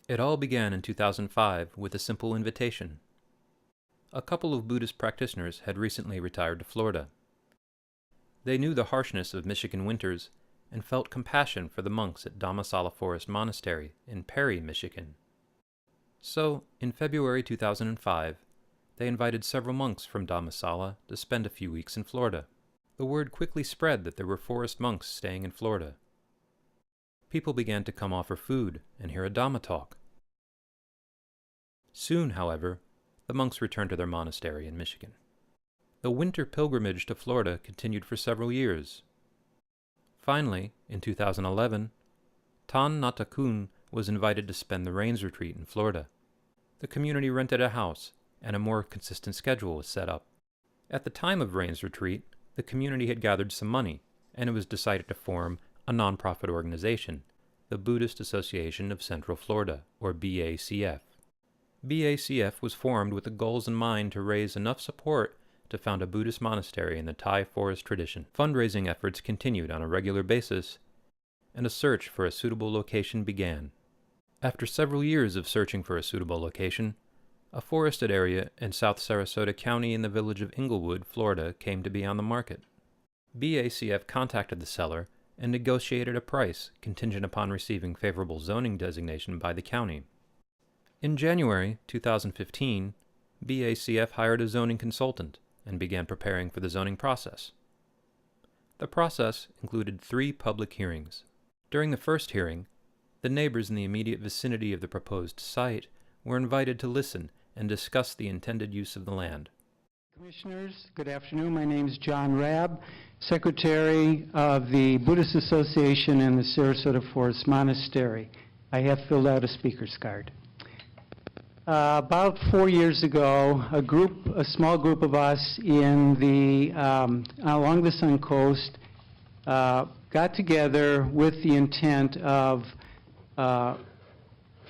It all began in 2005 with a simple invitation. A couple of Buddhist practitioners had recently retired to Florida. They knew the harshness of Michigan winters and felt compassion for the monks at Dhammasala Forest Monastery in Perry, Michigan. So, in February 2005, they invited several monks from Dhammasala to spend a few weeks in Florida. The word quickly spread that there were forest monks staying in Florida. People began to come offer food and hear a Dhamma talk. Soon, however, the monks returned to their monastery in Michigan. The winter pilgrimage to Florida continued for several years. Finally, in 2011, Tan Natakun was invited to spend the Rains Retreat in Florida. The community rented a house, and a more consistent schedule was set up. At the time of Rains Retreat, the community had gathered some money, and it was decided to form a nonprofit organization, the Buddhist Association of Central Florida, or BACF. BACF was formed with the goals in mind to raise enough support to found a Buddhist monastery in the Thai forest tradition. Fundraising efforts continued on a regular basis, and a search for a suitable location began. After several years of searching for a suitable location, a forested area in South Sarasota County in the village of Inglewood, Florida, came to be on the market. BACF contacted the seller and negotiated a price contingent upon receiving favorable zoning designation by the county. In January 2015, BACF hired a zoning consultant and began preparing for the zoning process. The process included 3 public hearings. During the first hearing, the neighbors in the immediate vicinity of the proposed site were invited to listen and discuss the intended use of the land. Commissioners, good afternoon. My name is John Rabb, Secretary of the Buddhist Association and the Sarasota Forest Monastery. I have filled out a speaker's card. About 4 years ago, a small group of us along the Sun Coast got together with the intent of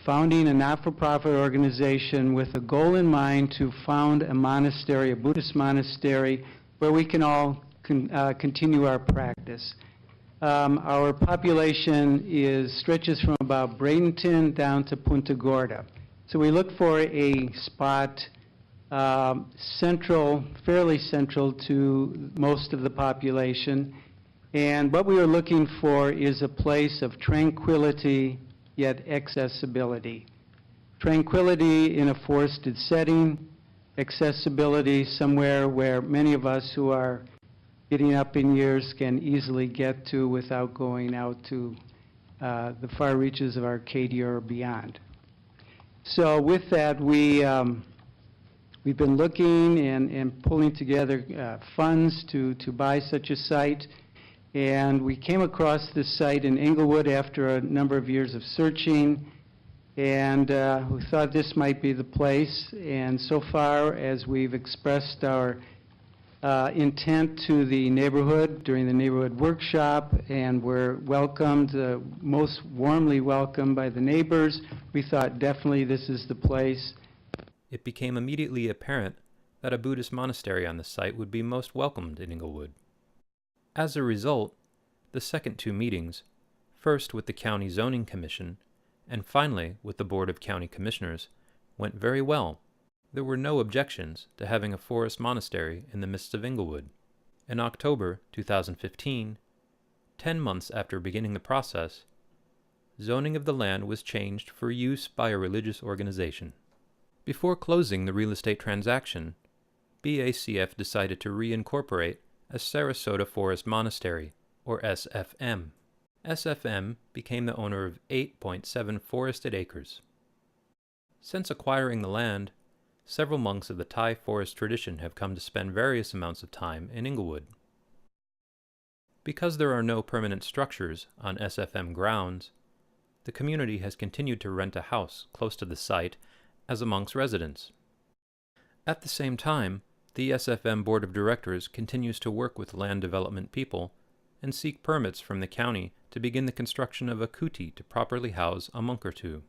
founding a not-for-profit organization with a goal in mind to found a monastery, a Buddhist monastery, where we can all continue our practice. Our population stretches from about Bradenton down to Punta Gorda. So we look for a spot fairly central to most of the population. And what we are looking for is a place of tranquility, yet accessibility. Tranquility in a forested setting, accessibility somewhere where many of us who are getting up in years can easily get to without going out to the far reaches of Arcadia or beyond. So with that, we've been looking and pulling together funds to buy such a site. And we came across this site in Inglewood after a number of years of searching, and we thought this might be the place. And so far, as we've expressed our intent to the neighborhood during the neighborhood workshop, and were welcomed, most warmly welcomed by the neighbors, we thought definitely this is the place. It became immediately apparent that a Buddhist monastery on the site would be most welcomed in Inglewood. As a result, the second 2 meetings, first with the County Zoning Commission, and finally with the Board of County Commissioners, went very well. There were no objections to having a forest monastery in the midst of Inglewood. In October 2015, 10 months after beginning the process, zoning of the land was changed for use by a religious organization. Before closing the real estate transaction, BACF decided to reincorporate as Sarasota Forest Monastery, or SFM. SFM became the owner of 8.7 forested acres. Since acquiring the land, several monks of the Thai forest tradition have come to spend various amounts of time in Inglewood. Because there are no permanent structures on SFM grounds, the community has continued to rent a house close to the site as a monk's residence. At the same time, the SFM Board of Directors continues to work with land development people and seek permits from the county to begin the construction of a kuti to properly house a monk or 2.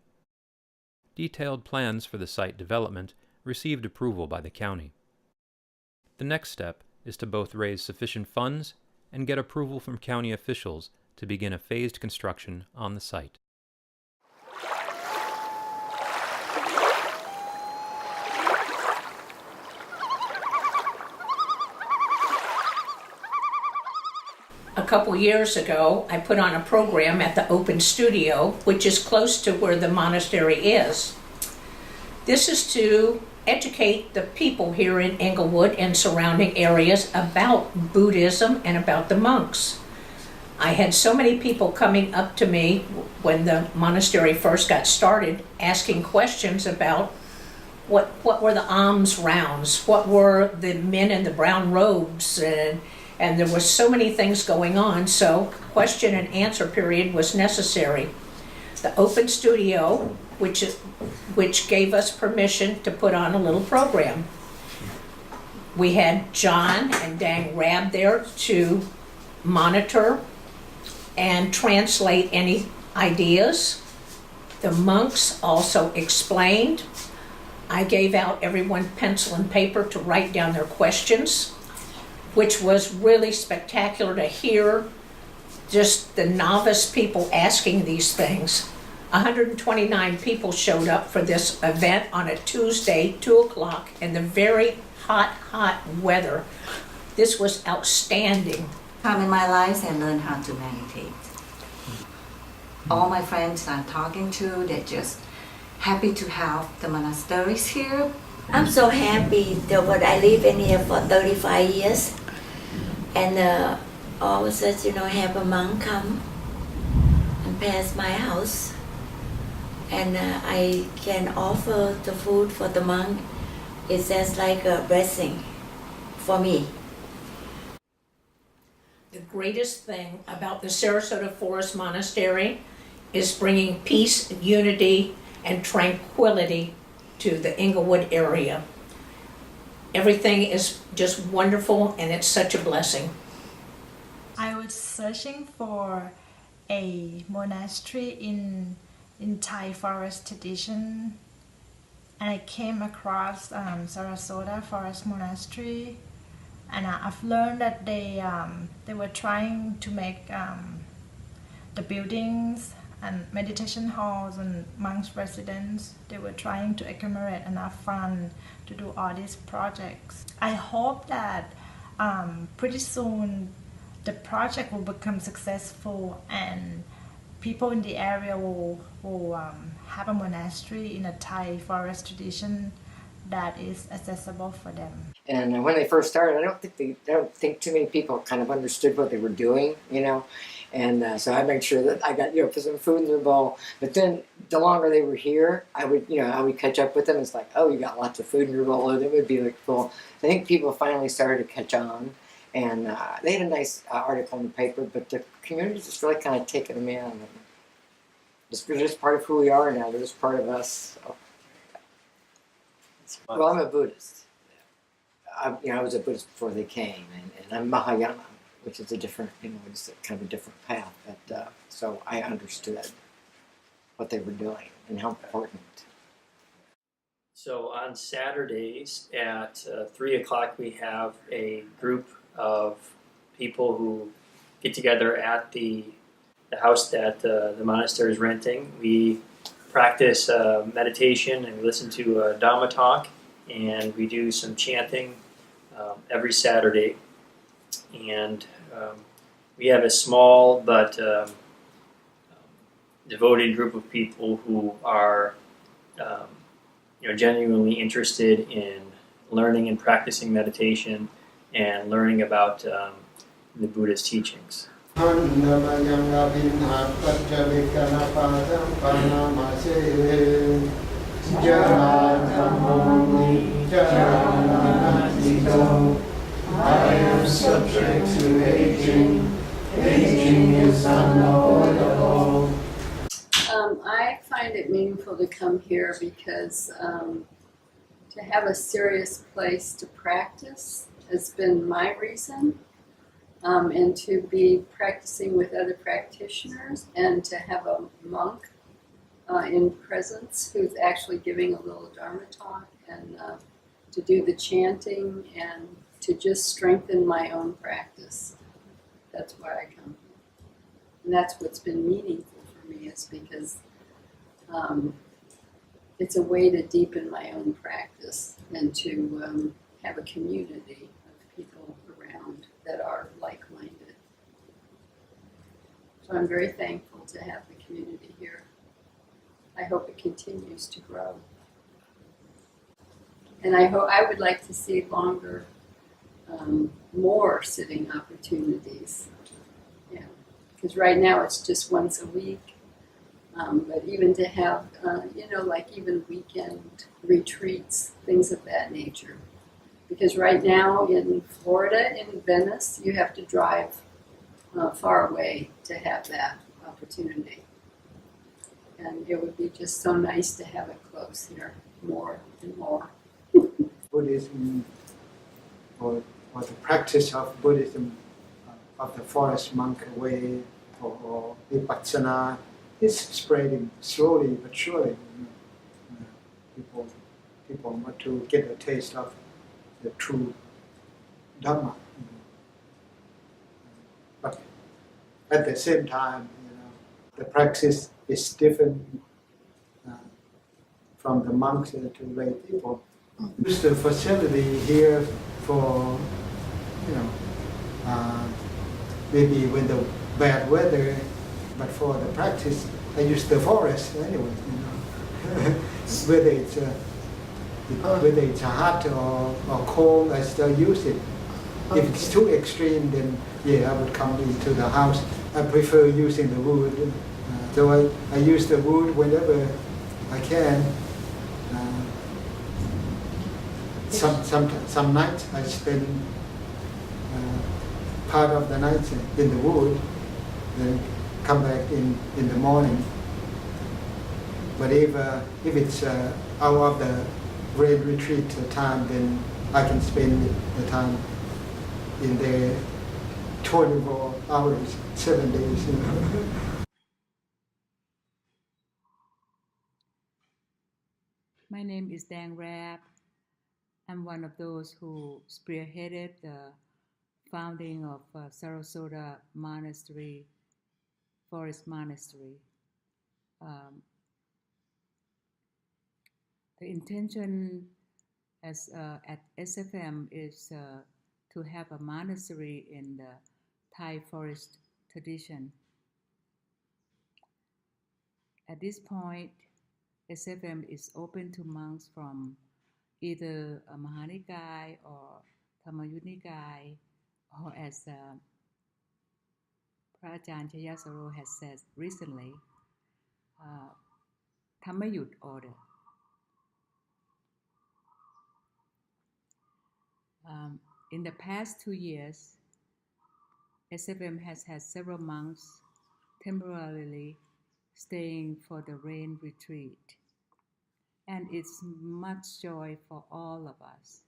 Detailed plans for the site development received approval by the county. The next step is to both raise sufficient funds and get approval from county officials to begin a phased construction on the site. A couple years ago, I put on a program at the Open Studio, which is close to where the monastery is. This is to educate the people here in Englewood and surrounding areas about Buddhism and about the monks. I had so many people coming up to me when the monastery first got started, asking questions about what were the alms rounds, what were the men in the brown robes, and there was so many things going on, so question and answer period was necessary. The Open Studio, which gave us permission to put on a little program. We had John and Dang Rab there to monitor and translate any ideas. The monks also explained. I gave out everyone pencil and paper to write down their questions, which was really spectacular to hear just the novice people asking these things. 129 people showed up for this event on a Tuesday, 2 o'clock, in the very hot weather. This was outstanding. Come in my life and learn how to meditate. All my friends I'm talking to, they're just happy to have the monasteries here. I'm so happy that what I live in here for 35 years, and all of a sudden, have a monk come and pass my house, and I can offer the food for the monk. It's just like a blessing for me. The greatest thing about the Sarasota Forest Monastery is bringing peace, unity, and tranquility to the Englewood area. Everything is just wonderful, and it's such a blessing. I was searching for a monastery in Thai forest tradition, and I came across Sarasota Forest Monastery, and I've learned that they were trying to make the buildings and meditation halls and monks' residence. They were trying to accumulate enough funds to do all these projects. I hope that pretty soon the project will become successful and people in the area will have a monastery in a Thai forest tradition that is accessible for them. And when they first started, I don't think too many people kind of understood what they were doing, And so I made sure that I got, some food in their bowl. But then the longer they were here, I would catch up with them. It's like, oh, you got lots of food in your bowl. And it would be like, cool. I think people finally started to catch on. And they had a nice article in the paper, but the community just really kind of taken them in. And they're just part of who we are now. They're just part of us. So. Well, I'm a Buddhist. I was a Buddhist before they came, and I'm Mahayana, which is a different, it's kind of a different path. But so I understood what they were doing and how important. So on Saturdays at 3 o'clock, we have a group of people who get together at the house that the monastery is renting. We practice meditation and we listen to Dhamma talk, and we do some chanting every Saturday. And we have a small but devoted group of people who are genuinely interested in learning and practicing meditation and learning about the Buddha's teachings. I am subject to aging. Aging is unavoidable. I find it meaningful to come here because to have a serious place to practice has been my reason, and to be practicing with other practitioners and to have a monk in presence who's actually giving a little Dharma talk and to do the chanting and to just strengthen my own practice. That's why I come here. And that's what's been meaningful for me, is because it's a way to deepen my own practice and to have a community of people around that are like-minded. So I'm very thankful to have the community here. I hope it continues to grow. And I would like to see longer, more sitting opportunities. Yeah, because right now it's just once a week. But even to have, like even weekend retreats, things of that nature. Because right now in Florida, in Venice, you have to drive far away to have that opportunity. And it would be just so nice to have it close here more and more. Buddhism or the practice of Buddhism, of the forest monk way or vipassana is spreading slowly but surely. People want to get a taste of the true Dhamma. But at the same time, the practice is different from the monks to lay people. Use the facility here for, maybe when the bad weather, but for the practice, I use the forest anyway. Whether it's hot or cold, I still use it. If it's too extreme, then I would come into the house. I prefer using the wood, so I use the wood whenever I can. Some nights I spend part of the night in the wood, then come back in the morning. But if it's out of the rain retreat time, then I can spend the time in there 24 hours, 7 days. My name is Dang Rab. I'm one of those who spearheaded the founding of Sarasota Monastery, Forest Monastery. The intention at SFM is to have a monastery in the Thai forest tradition. At this point, SFM is open to monks from either a Mahanikai or Thamayunikai, or as Prajan Chayasaro has said recently, Thamayut order. In the past 2 years, SFM has had several monks temporarily staying for the rain retreat. And it's much joy for all of us.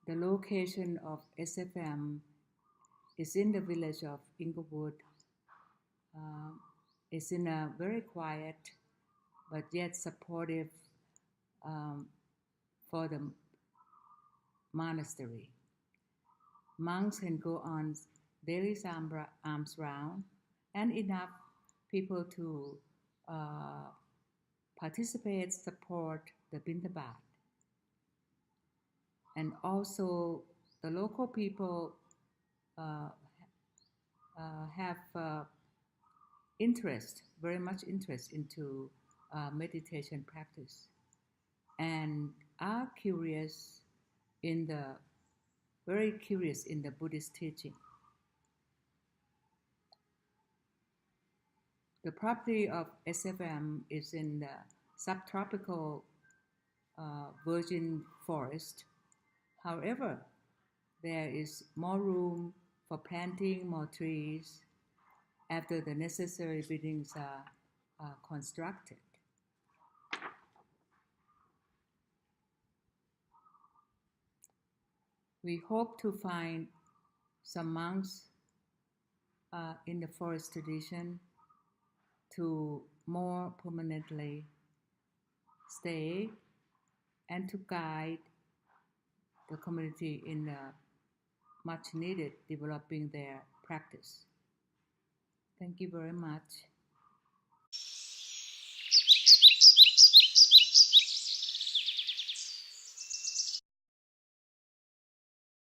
The location of SFM is in the village of Inglewood. It's in a very quiet but yet supportive for the monastery. Monks can go on daily alms round and enough people to participate, support the Bintabat. And also the local people have very much interest into meditation practice, and are very curious in the Buddhist teaching. The property of SFM is in the subtropical virgin forest. However, there is more room for planting more trees after the necessary buildings are constructed. We hope to find some monks in the forest tradition to more permanently stay and to guide the community in much needed developing their practice. Thank you very much.